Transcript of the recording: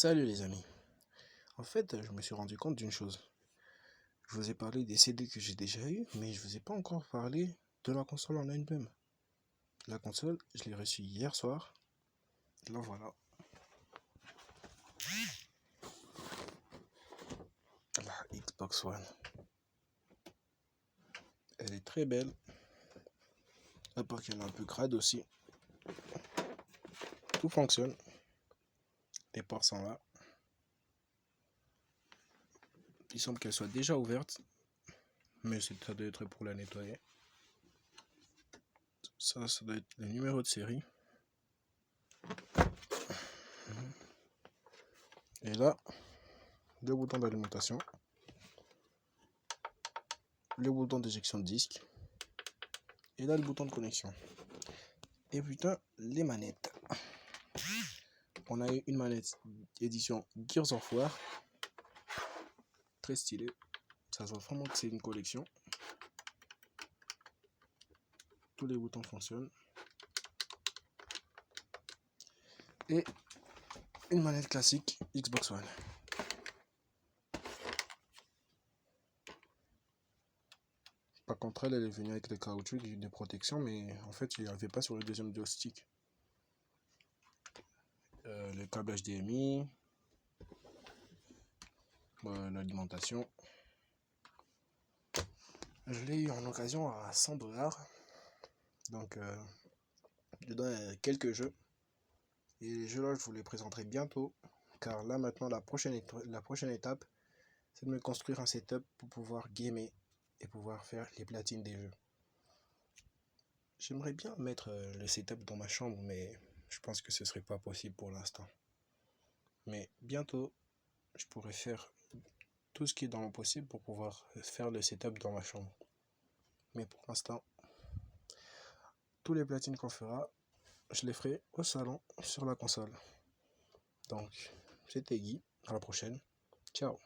Salut les amis. En fait, je me suis rendu compte d'une chose. Je vous ai parlé des CD que j'ai déjà eu, mais je vous ai pas encore parlé de la console en elle-même. La console, je l'ai reçue hier soir. La voilà. La Xbox One. Elle est très belle. À part qu'elle est un peu crade aussi. Tout fonctionne. Les ports sont là. Il semble qu'elle soit déjà ouverte. Mais ça doit être pour la nettoyer. Ça doit être le numéro de série. Et là, le bouton d'alimentation. Le bouton d'éjection de disque. Et là, le bouton de connexion. Et putain, les manettes. On a eu une manette édition Gears of War. Très stylée. Ça se voit vraiment que c'est une collection. Tous les boutons fonctionnent. Et une manette classique Xbox One. Par contre, elle est venue avec le caoutchouc de protection, mais en fait, il n'y avait pas sur le deuxième joystick. Le câble HDMI, l'alimentation. Je l'ai eu en occasion à 100$. Donc, dedans, il y a quelques jeux. Et les jeux là, je vous les présenterai bientôt. Car là, maintenant, la prochaine étape, c'est de me construire un setup pour pouvoir gamer et pouvoir faire les platines des jeux. J'aimerais bien mettre le setup dans ma chambre, mais je pense que ce serait pas possible pour l'instant. Mais bientôt, je pourrai faire tout ce qui est dans mon possible pour pouvoir faire le setup dans ma chambre. Mais pour l'instant, tous les platines qu'on fera, je les ferai au salon sur la console. Donc, c'était Guy. À la prochaine. Ciao.